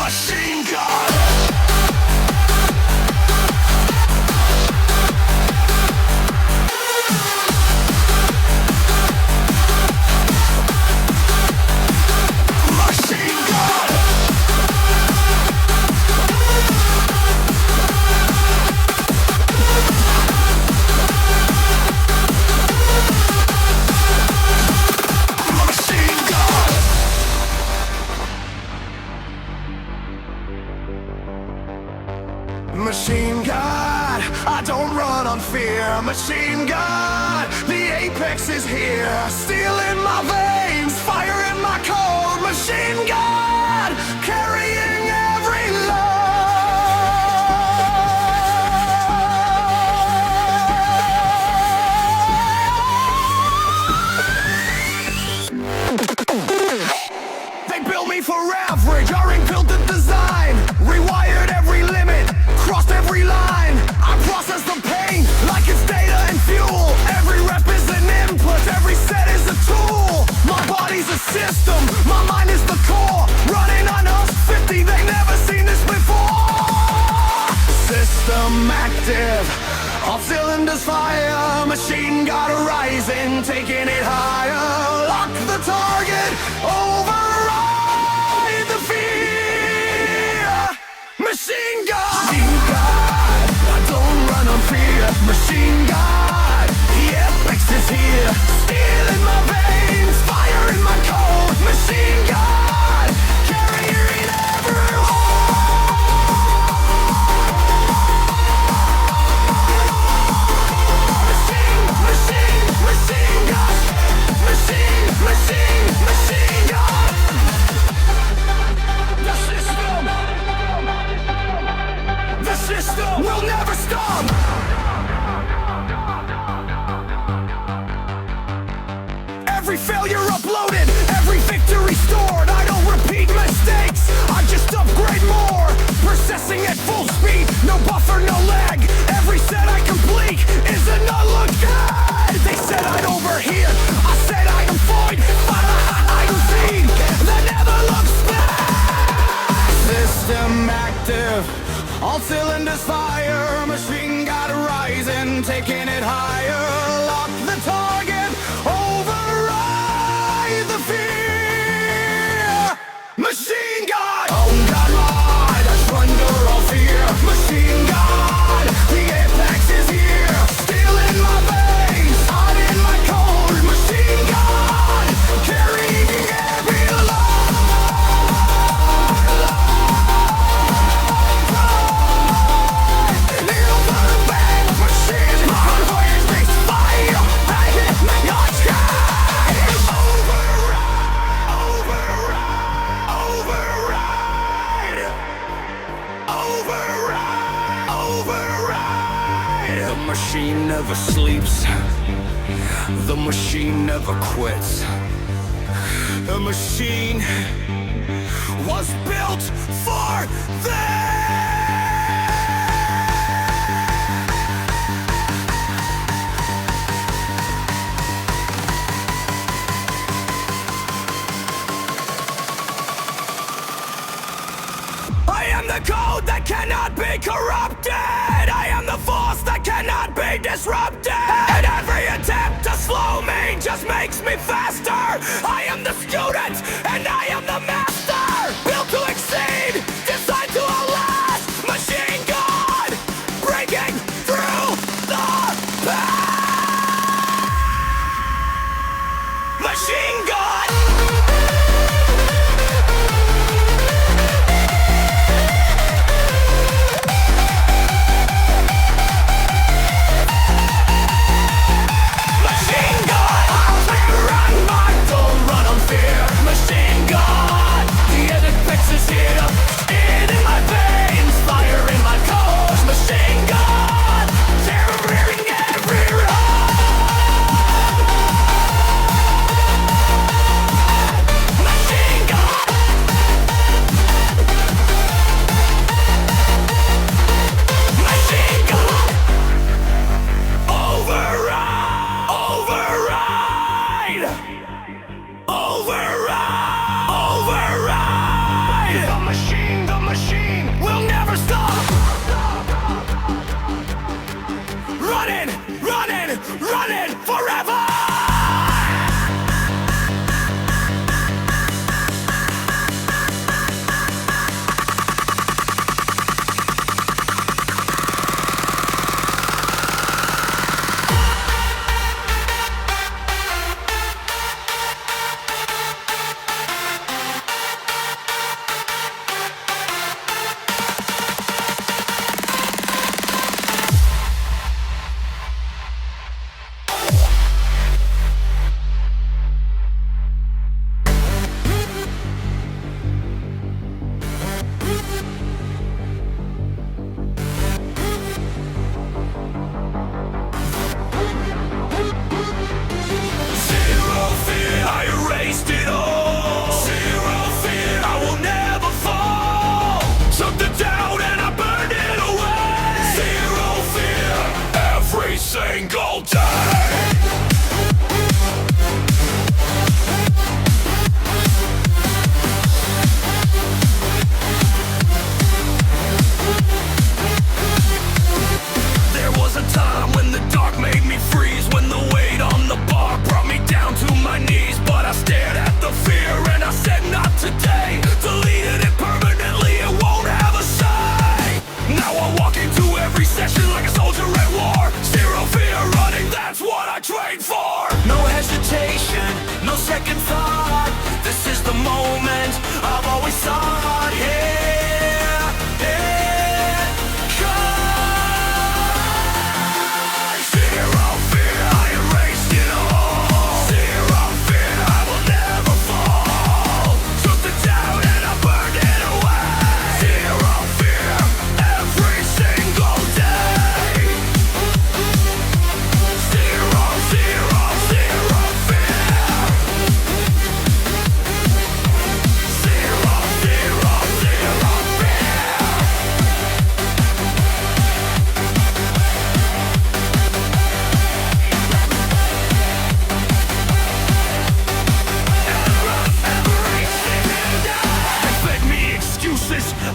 Machine gun. Machine God, I don't run on fear. Machine God, the apex is here. Steel in my veins, fire in my cold. Machine God, carrying every load. They built me for average, aren't built to design. Rewired every limit, crossed every line. I process the pain like it's data and fuel. Every rep is an input, every set is a tool. My body's a system, my mind is the core. Running on us 50, they never seen this before. System active, all cylinders fire. Machine got rising, taking it higher. Lock the target, override the fear. Machine gun. Machine God, I don't run on fear. Machine God, the apex is here. Steel in my veins, fire in my cold. Machine God, carrier in every Machine God, machine God. The system will never stop. Every failure uploaded, every victory stored. I don't repeat mistakes, I just upgrade more. Processing at full speed, no buffer, no lag. Every set I complete is an unlock guide. They said I'd overheat, I said I am void, but I am feed. That never looks back. System active, all cylinders fire. Machine got rising, taking it higher. Lock the target, override the fear. Machine God, oh God, ride, I surrender all fear. Machine God, the apex is here. Steel in my veins, hot in my cold. Machine God, carrying every The machine never sleeps. The machine never quits. The machine was built for this. I am the code that cannot be corrupted. I am the force that cannot be disrupted. And every attempt to slow me just makes me faster. I am the student and I am the master. Built to exceed, designed to outlast. Machine God, breaking through the past. Machine God. Override! The machine!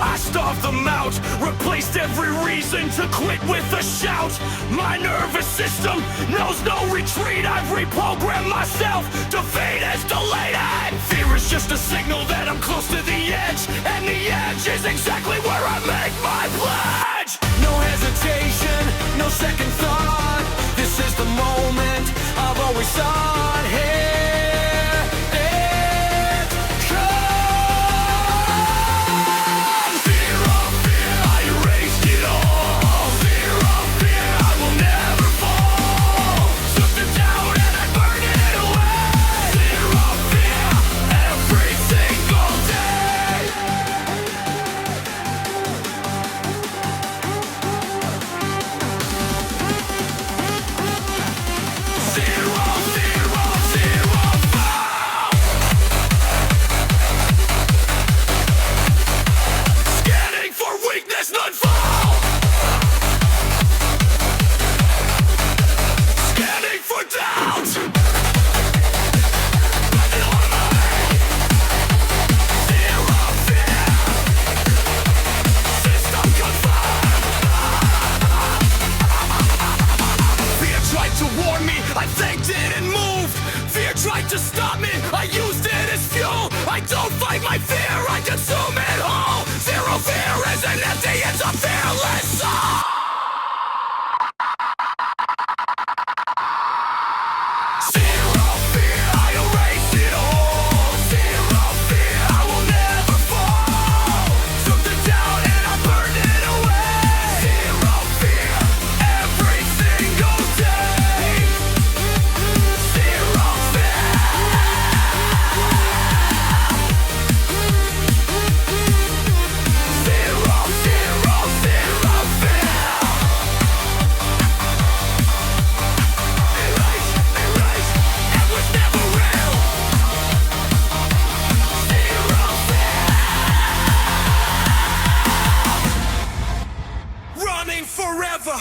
I starved them out, replaced every reason to quit with a shout. My nervous system knows no retreat. I've reprogrammed myself. Defeat is deleted. Fear is just a signal that I'm close to the edge, and the edge is exactly where I make my pledge. No hesitation, no second thought. This is the moment I've always sought. Here it comes. Fear of fear, I erased it all. Fear of fear, I will never fall. Took the doubt and I burned it away. Fear of fear, every single day. Zero, zero, zero, fall. Scanning for weakness, none fall. Scanning for doubt. Zero fear. System confirmed. Fear tried to warn me, I thanked it and moved. Fear tried to stop me, I used it as fuel. I don't fight my fear, I consume it whole. Zero fear isn't empty, it's a fearless soul. Zero fear, I erased it all. Zero fear, I will never fall. Took the doubt and I burned it away. Zero fear, every single day. Zero fear. Zero, zero, zero fear. Erase, erase, it was never real. Zero fear. Running forever.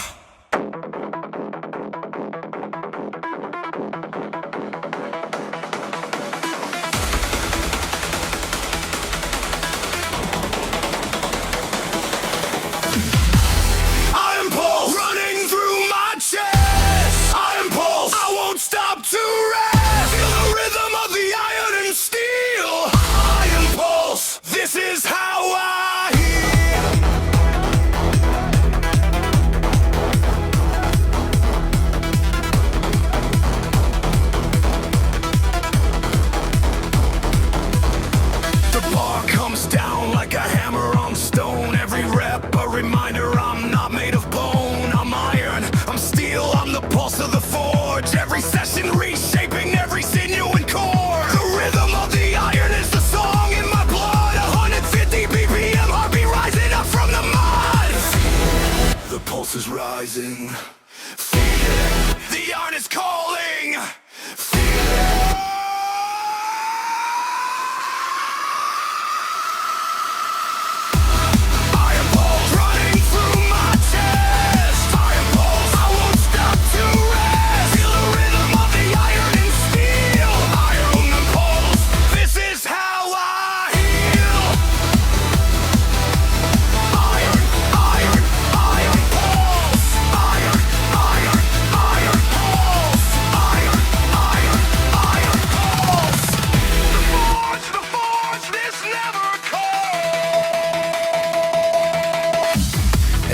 I impulse running through my chest. I impulse, I won't stop to rest. Feel the rhythm of the iron and steel. I impulse, this is how I heal. The bar comes down like a hammer on stone. Every rep a reminder I'm not made of bone. I'm iron, I'm steel, I'm the pulse of the forge. Every session reshaping every sinew and cord. The rhythm of the iron is the song in my blood. 150 BPM, heartbeat rising up from the mud. The pulse is rising. Feel it. The iron is calling. Feel it. I am pulse running through my chest. I am pulse, I won't stop to rest. Feel the rhythm of the iron and steel. Iron and pulse, this is how I heal. Iron, iron, iron pulse. Iron, iron, iron pulse. Iron, iron, iron pulse. The forge, this never calls.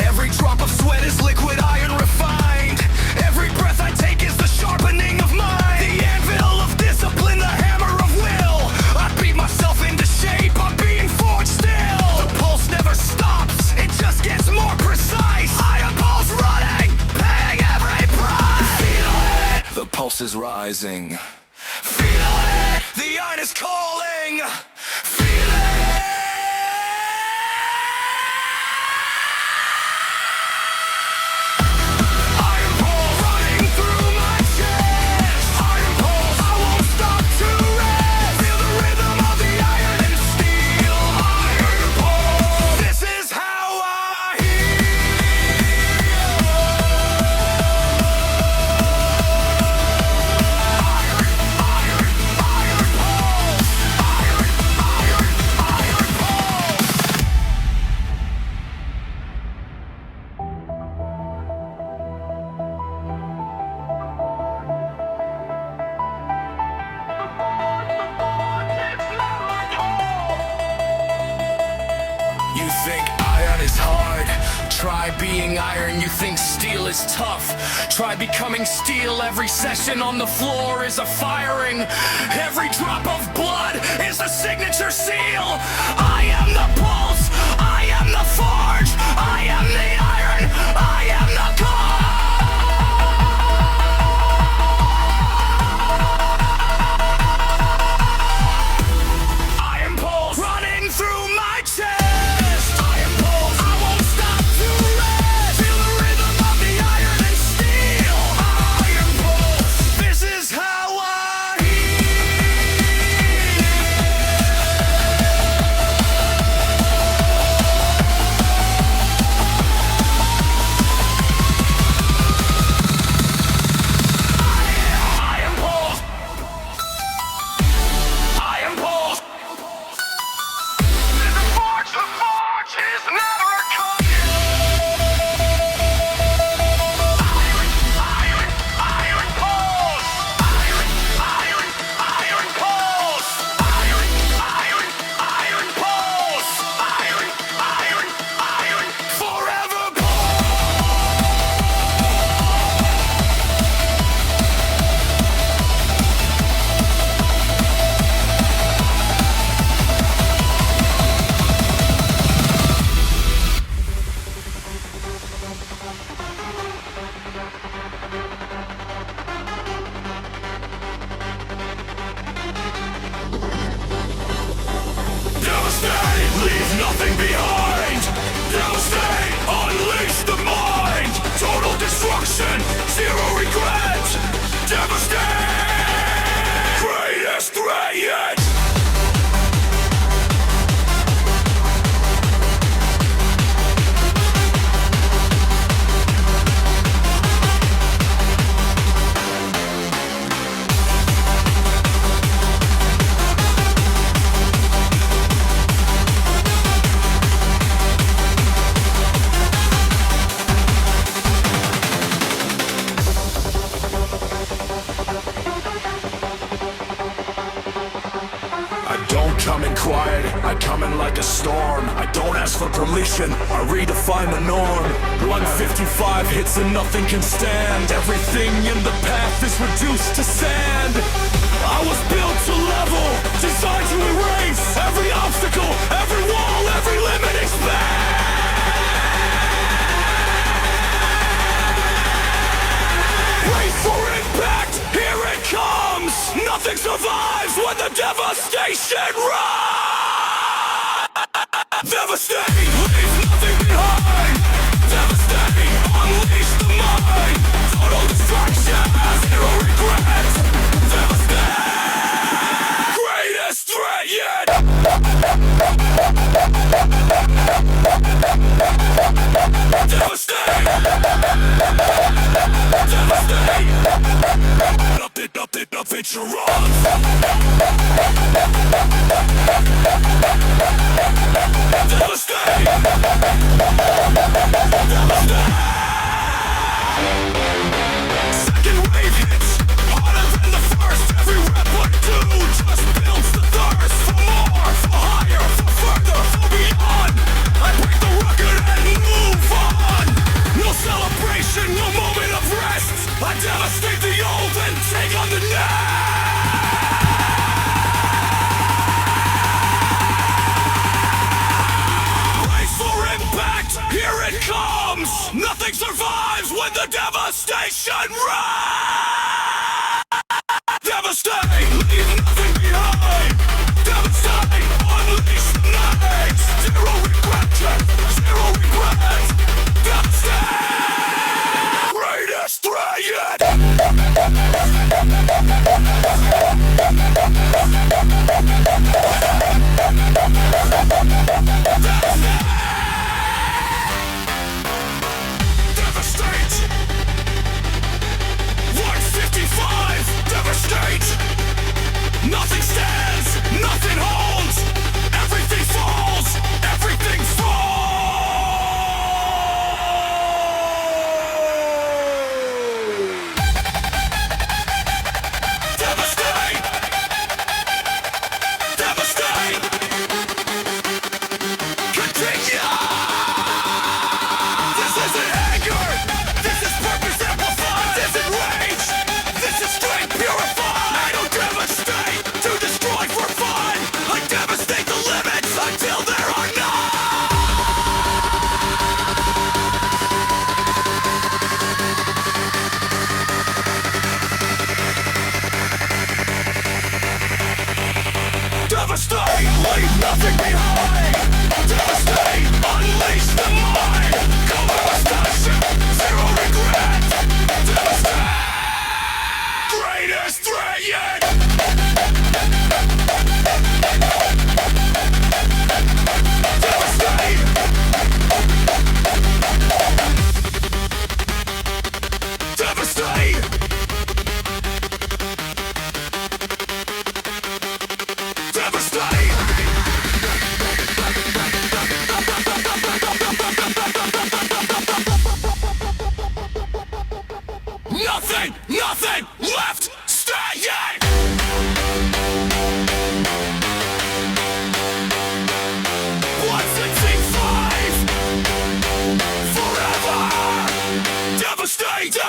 Every drop of sweat is liquid iron refined. Every breath I take is the sharpening of mind. The anvil of discipline, the hammer of will. I beat myself into shape, I'm being forged still. The pulse never stops, it just gets more precise. I am pulse running, paying every price. Feel it, the pulse is rising. Feel it, the iron is calling. Feel it. Iron pulse running through my chest. Iron pulse, I won't stop to rest. Feel the rhythm of the iron and steel. Iron pulse, this is how I heal. Iron, iron, iron pulse. Iron, You think iron is hard? Try being iron. You think steel is tough? Try becoming steel. Every session on the floor is a firing. Every drop of blood is a signature seal. I am the pulse. I am the forge. I am the iron. I am the core. Zero regret. Devastate. Greatest threat yet. I come in like a storm. I don't ask for permission, I redefine the norm. 155 hits and nothing can stand. Everything in the path is reduced to sand. I was built to level, designed to erase every obstacle, every wall, every limiting span. Brace for impact, here it comes. Nothing survives when the devastation runs. Devastate, leave nothing behind. Devastate, unleash the mind. Total destruction, zero regret. Devastate, greatest threat yet. Devastate. Devastate. Nothing to run. Devastate. Second wave hits, harder than the first. Every rep I do just builds the thirst for more, for higher, for further, for beyond. I break the record and move on. No celebration, no moment of rest. I devastate the old and take on the next. Here it comes! Nothing survives when the devastation runs! Devastate! Leave nothing behind! Devastate! Unleash the night! Zero regret! Zero regret! Devastate! Greatest threat yet! Devastate! What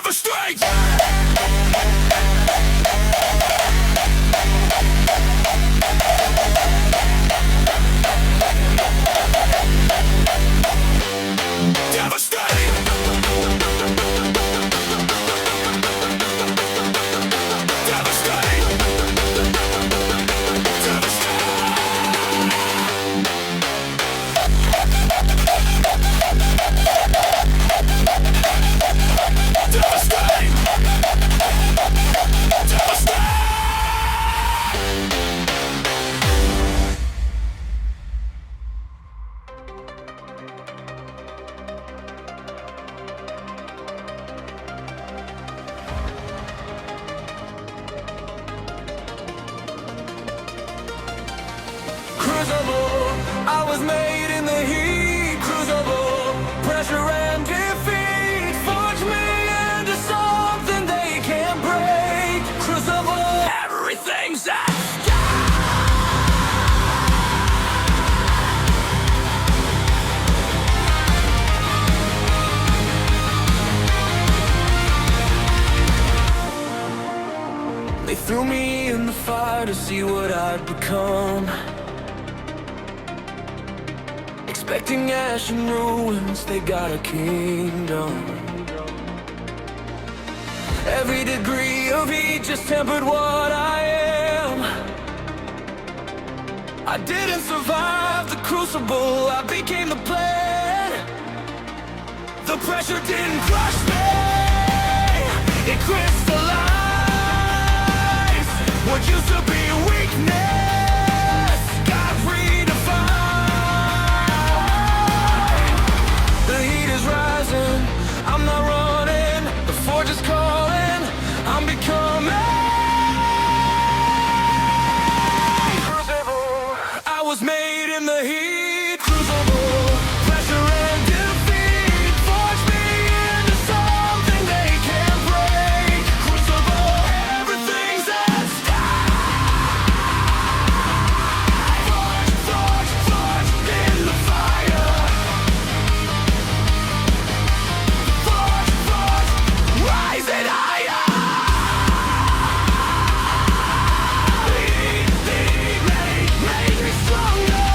Devastate! Crucible, I was made in the heat. Crucible, pressure and defeat forge me into something they can't break. Crucible, everything's at stake. They threw me in the fire to see what I'd become. Expecting ash and ruins, they got a kingdom. Every degree of heat just tempered what I am. I didn't survive the crucible, I became the plan. The pressure didn't crush me, it crystallized. What used to be weakness got redefined. The heat is rising, I'm not running. The forge is calling, I'm becoming Crucible. I was made in the heat. Crucible, pressure and defeat forged me into something they can't break. Crucible, everything's at stake. Forge, forge, forge in the fire. Forge, forge, rising higher. The heat made me stronger.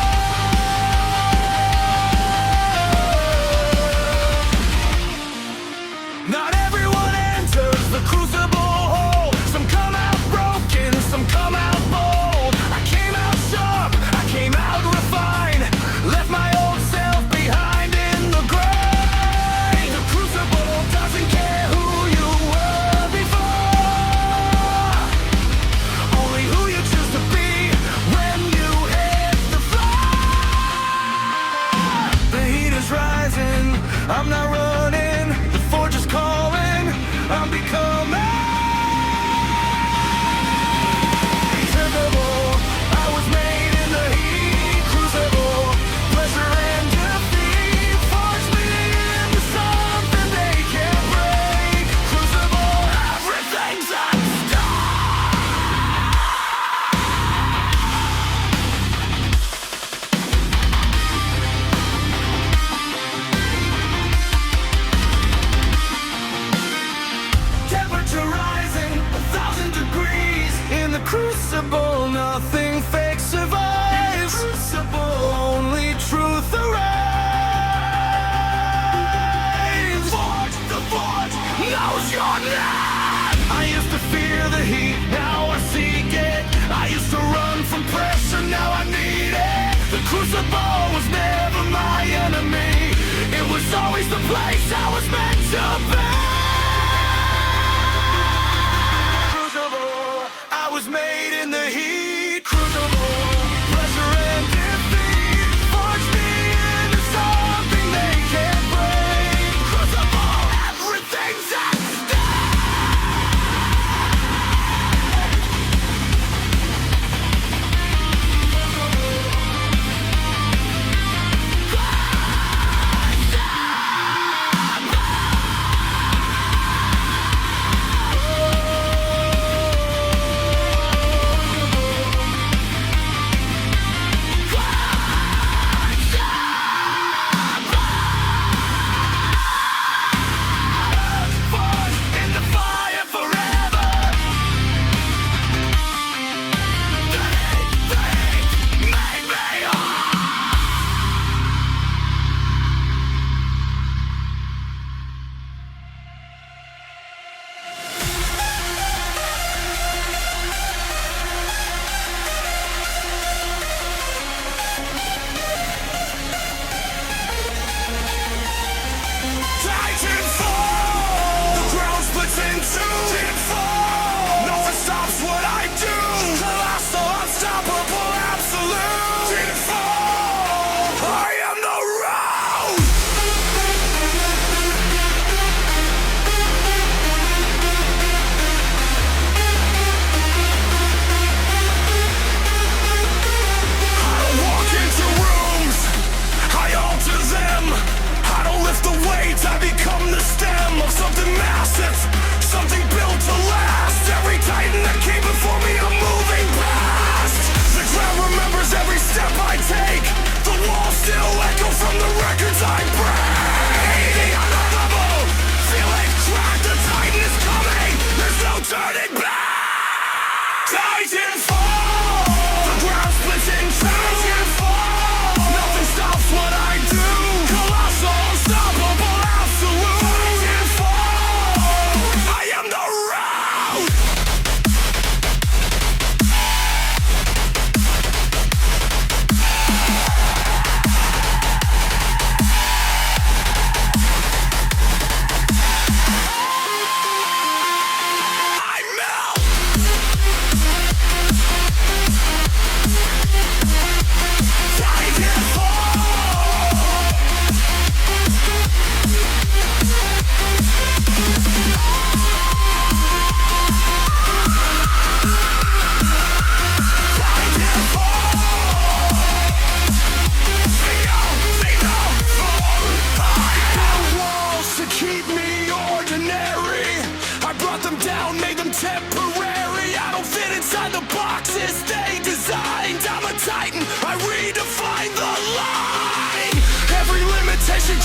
Not everyone enters the crucible hole. Some come out broken, some come out bold. I came out sharp, I came out refined. Left my old self behind in the grave. The crucible doesn't care who you were before, only who you choose to be when you hit the floor. The heat is rising, I'm not running. The forge is calling, I'm becoming Crucible. I was made in the heat. Crucible, pressure and defeat forged me into something they can't break. Crucible, everything's at stake.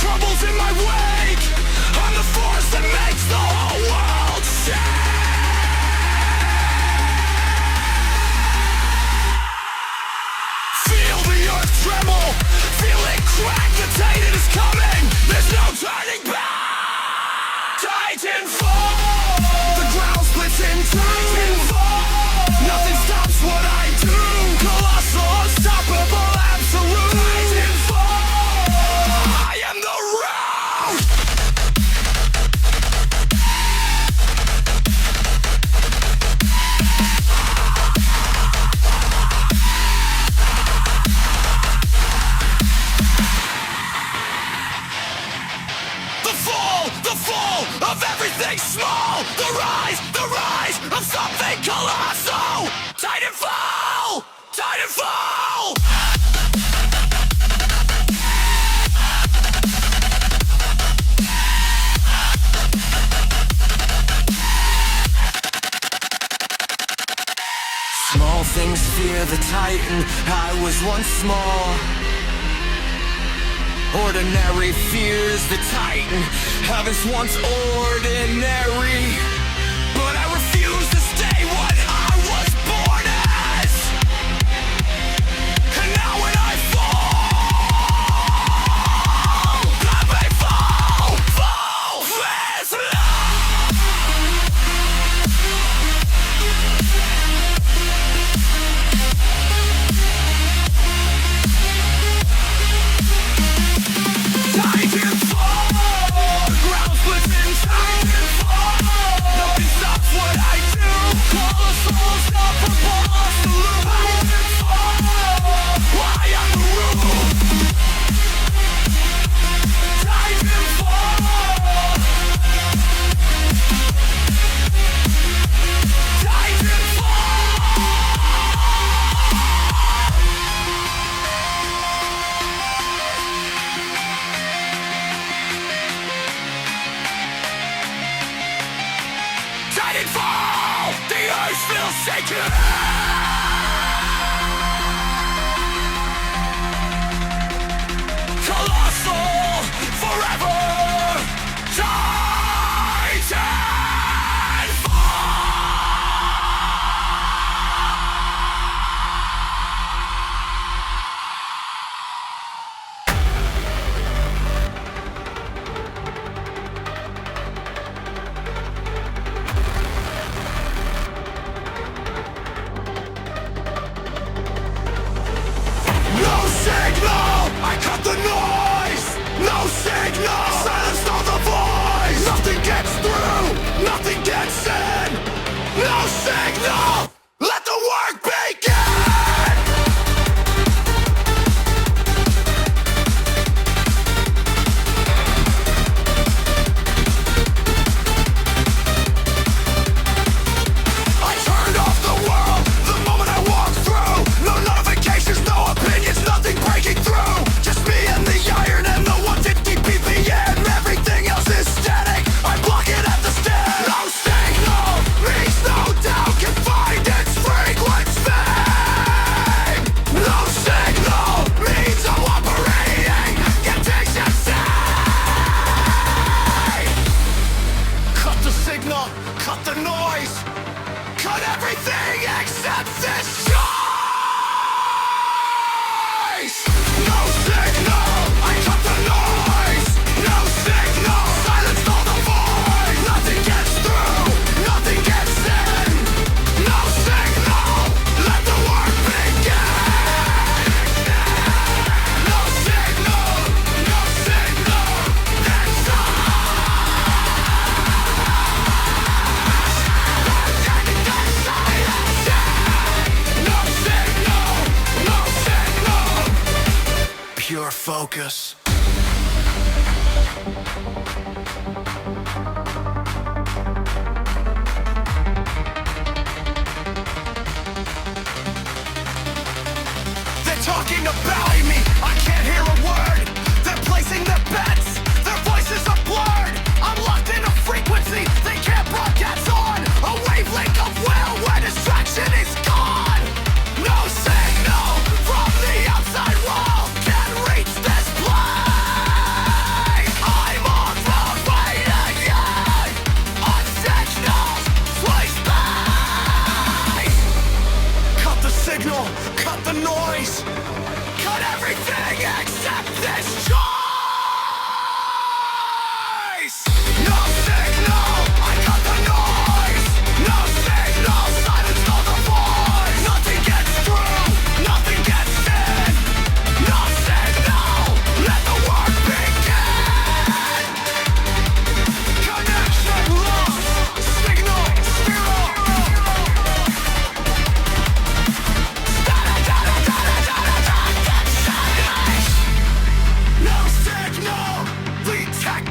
crumbles in my wake. I'm the force that makes the whole world shake. Feel the earth tremble, feel it crack, the Titan is coming, there's no turning back. Titanfall, the ground splits in two. Titanfall, nothing stops what I do. Colossal, unstoppable, absolute. Titanfall, I am the road. The fall of everything small. The rise of something colossal. Titanfall, Titanfall. Small things fear the Titan. I was once small. Ordinary fears the Titan. Heaven's once ordinary, but I refuse to stay what I was born as. And now when I fall, I may fall as Titanfall, the earth feels shaken. Colossal, forever. I cut the noise! No signal! Silence all the voice! Nothing gets through! Nothing gets in! No signal! Let the work begin! I turned off the world the moment I walked through. No notifications, no opinions, nothing breaking through. Just me and the iron and the 150 BPM. Everything else is static. I block it at the stem. No signal means no doubt can find its frequency. No signal means I'm operating contingency. Cut the signal, cut the noise, cut everything except this choice. No signal, I cut the noise. No signal, silence all the voice. Nothing gets through, nothing gets in. No signal, let the work begin. No signal, that's pure focus. They're talking about me, I can't hear a word. They're placing their bets, their voices are blurred. I'm locked in a frequency they can't broadcast on. A wavelength of will where distraction is gone. No signal from the outside wall can reach this place.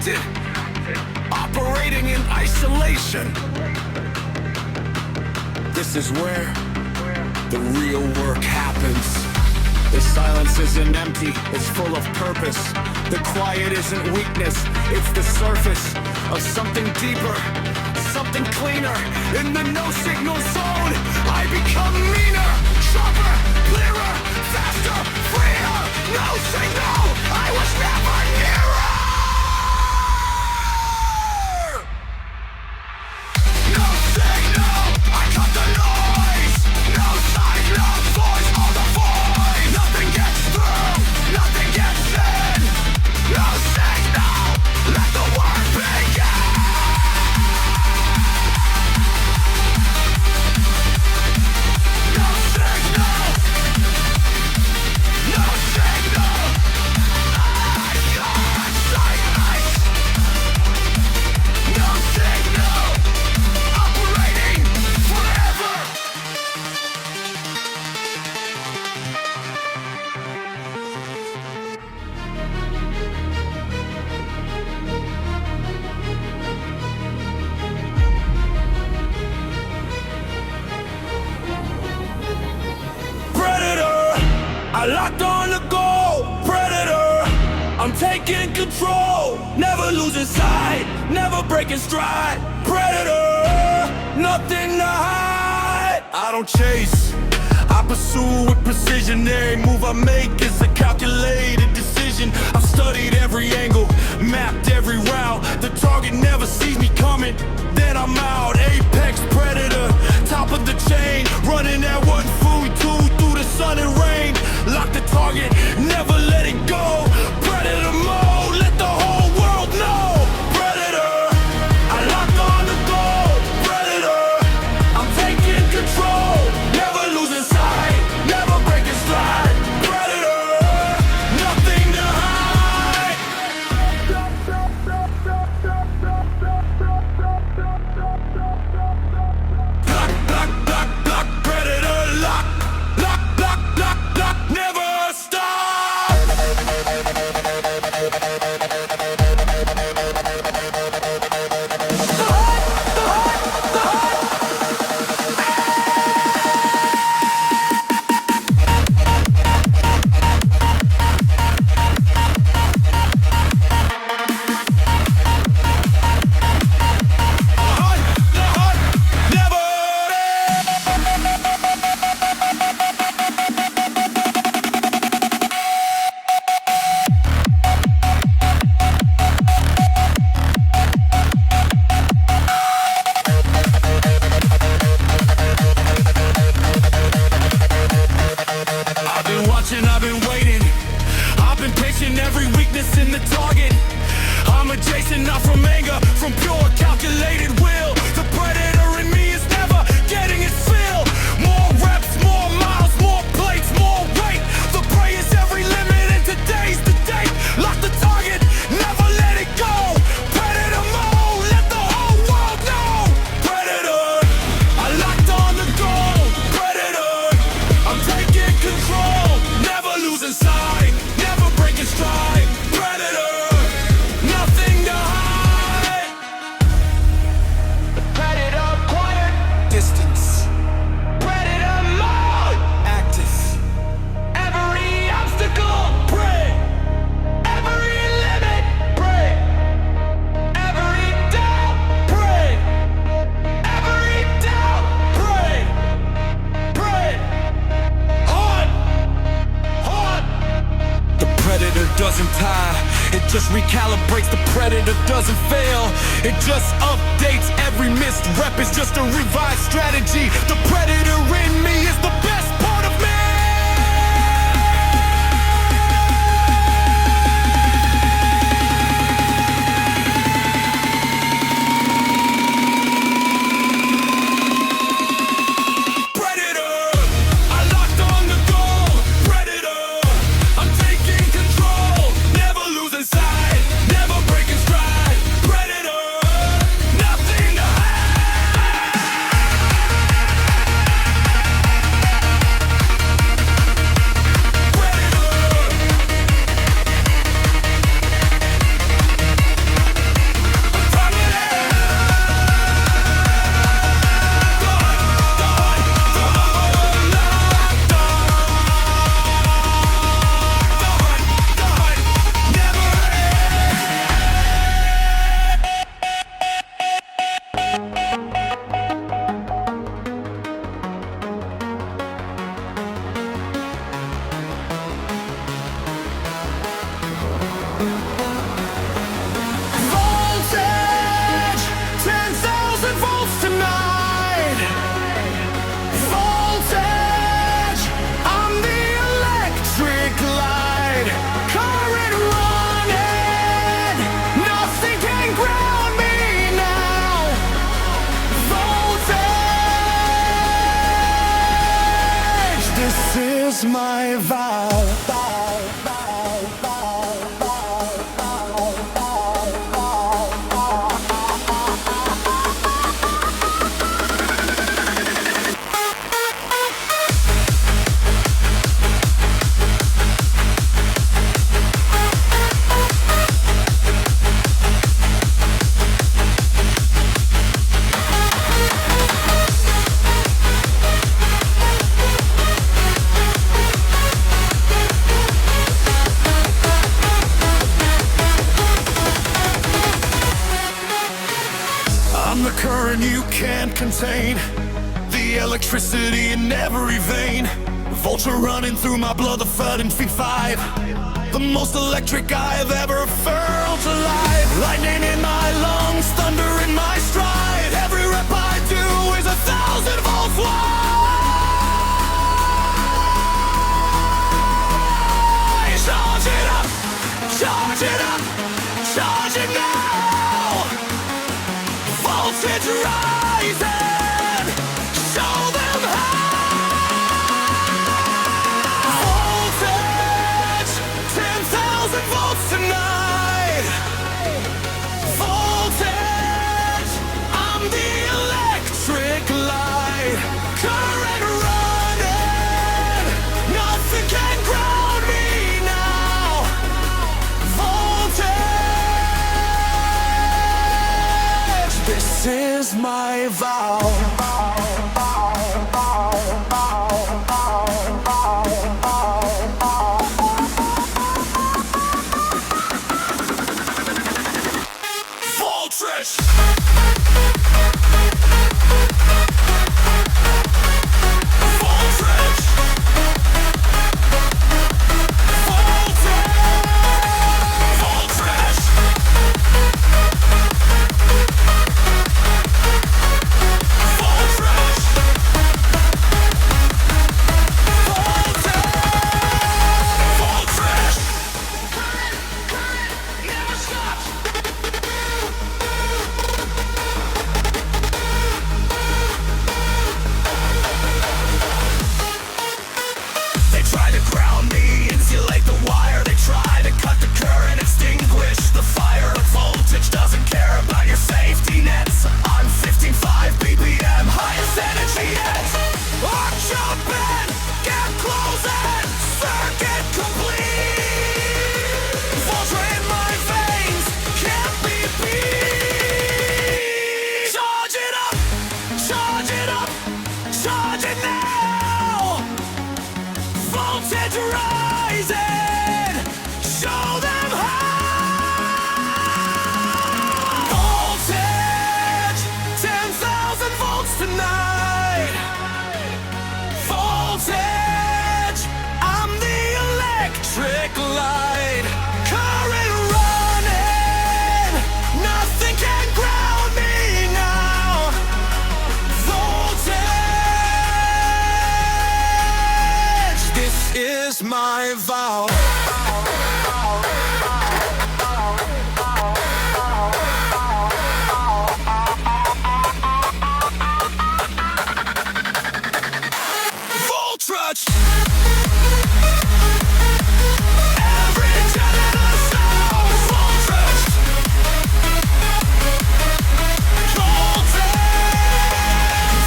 connected, operating in isolation. This is where the real work happens. The silence isn't empty, it's full of purpose. The quiet isn't weakness, it's the surface of something deeper, something cleaner. In the no signal zone, I become meaner, sharper, clearer, faster, freer. No signal, I was never nearer. No signal, I cut the noise. No sign, no voice, all the void. Nothing gets through, nothing gets in. No signal, let the work begin. No signal, no signal. I can't silence. No signal, operating forever. Predator, I locked on the goal. Predator, I'm taking control. Never losing sight, never breaking stride. Predator, nothing to hide. I don't chase, I pursue with precision. Every move I make is a calculated decision. I've studied every angle, mapped every route. The target never sees me coming, then I'm out. Apex predator, top of the chain, running at 142 through the sun and rain. Lock the target, never let it go. Predator mode, let the whole world know. Predator, I locked on the goal. Predator, I'm taking control. Never losing sight, never breaking stride. Predator, nothing to hide. Lock, lock, lock, lock, predator, lock, lock, lock, lock, lock, never stop. I've been watching, I've been waiting. I've been patient, every weakness in the target. I'm adjacent, not from anger, from pure calculated will. The predator in me is never getting its fill. More reps, more miles, more plates, more weight. The prey is every limit and today's the date. Lock the target, never let it go. Predator mode, let the whole world know. Predator, I locked on the goal. Predator, I'm taking control. Never losing sight, never breaking stride. Predator, nothing to hide. Predator quiet, distance. Predator mode, active. Every obstacle, prey. Every limit, prey. Every doubt, prey. Every doubt, prey. Prey. Hunt. Hunt. The predator doesn't tie, it just recalibrates. The predator doesn't fail, it just updates. Every missed rep is just a revised strategy. The predator in me is the best part of me. Predator, I locked on the goal. Predator, I'm taking control. Never losing sight, never breaking stride. Predator, nothing to hide. burn you can't contain, the electricity in every vein. Voltra running through my blood, the fighting feet five, the most electric I've ever felt alive. Lightning in my lungs, thunder in my stride. Every rep I do is 1,000 volts wide. Charge it up, charge it up, charge it now. Voltage rising, show them how. Voltage, 10,000 volts tonight. Voltage, I'm the electric light. Current running, nothing can ground me now. Voltage, this is my vow. Voltage! Voltage! Voltage! They try to ground me, insulate the wire. They try to cut the current, extinguish the fire. But voltage doesn't care about your safety nets. I'm 15.5 BPM, highest energy yet. I'm jumping, get closing, circuit complete. Voltra in my veins, can't be beat. Charge it up, charge it up, charge it now. Voltage rising, show them how. Voltage, 10,000 volts tonight. Voltage, I'm the electric light. Current running, nothing can ground me now. Voltage, this is my vow. Voltage! Every generator sound, voltage! Voltage!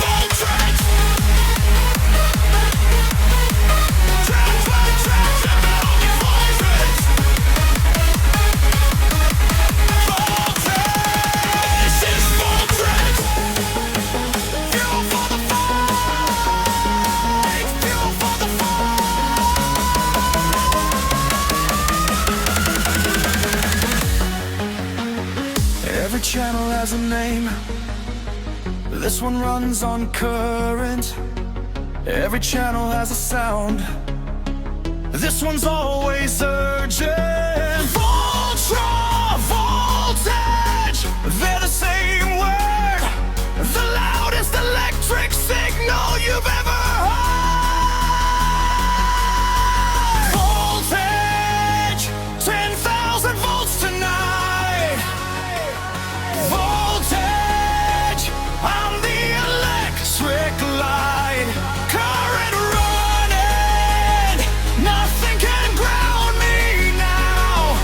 Voltage! Melodic voltage! Voltage! This is voltage! Fuel for the fight! Fuel for the fight! Every channel has a name. This one runs on current. Every channel has a sound. This one's always urgent. Voltra, voltage, they're the same word. The loudest electric signal you've ever heard. Voltage, 10,000 volts tonight. Voltage, I'm the electric light. Current running, nothing can ground me now.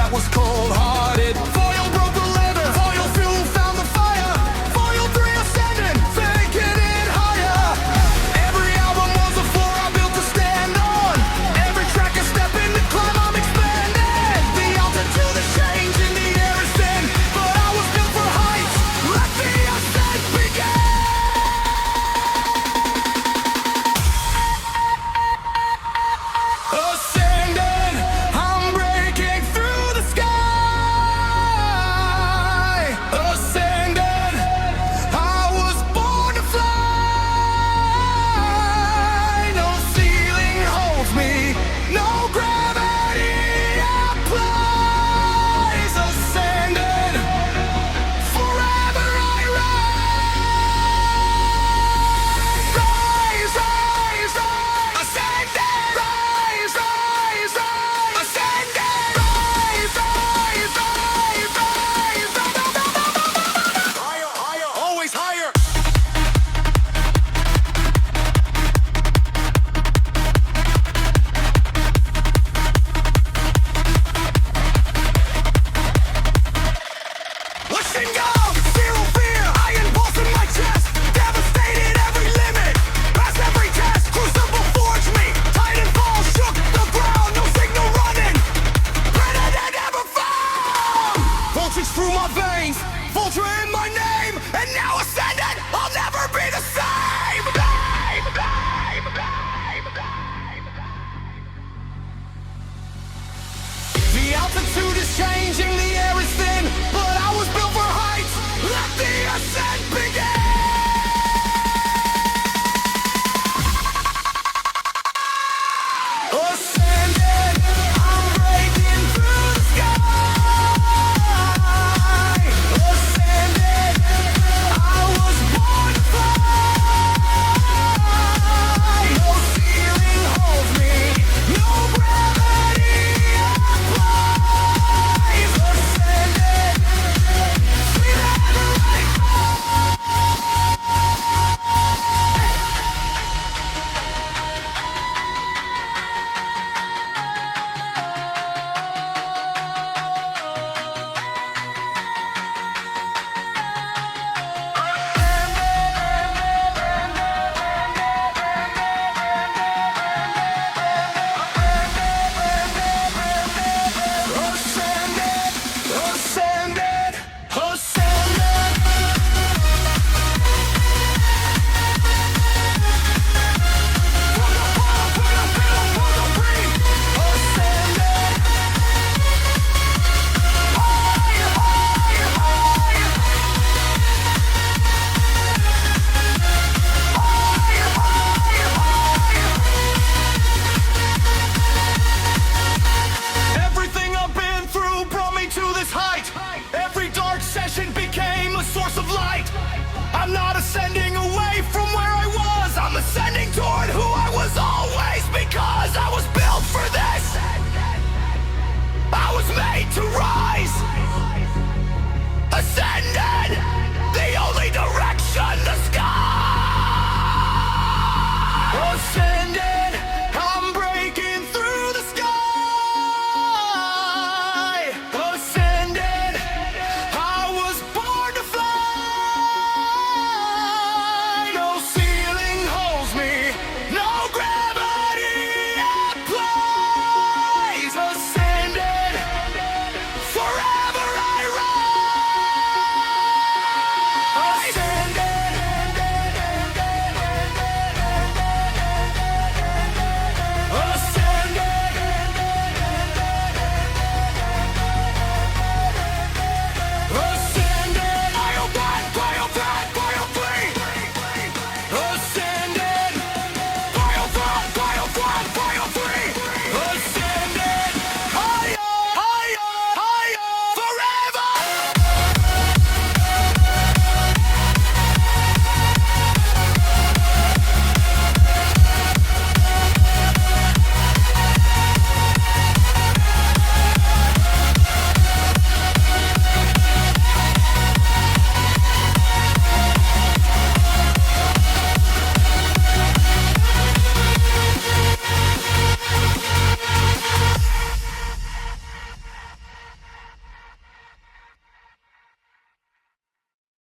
that was cold-hearted. Foil broke the leather, foil fuel found the fire. VOL.3 Ascendant, taking it higher. Every album was a floor I built to stand on. Every track a step in the climb, I'm expanding. The altitude is changing, the air is thin, but I was built for heights. Let the ascent begin. Ascendant, I'm breaking through the sky. Ascendant, I was born to fly. No ceiling holds me, no gravity applies. Ascendant, forever I rise. Rise, rise, rise. Ascendant, rise, rise, rise. Ascendant, rise, rise, rise, rise. Higher, higher, always higher. Listen, go! Zero fear, iron pulse in my chest. Devastated every limit, past every test. Crucible forged me, Titanfall shook the ground. No signal running, better than ever found. Voltage through my veins, Voltra in my name, and now Ascendant, I'll never be the same. The altitude is changing,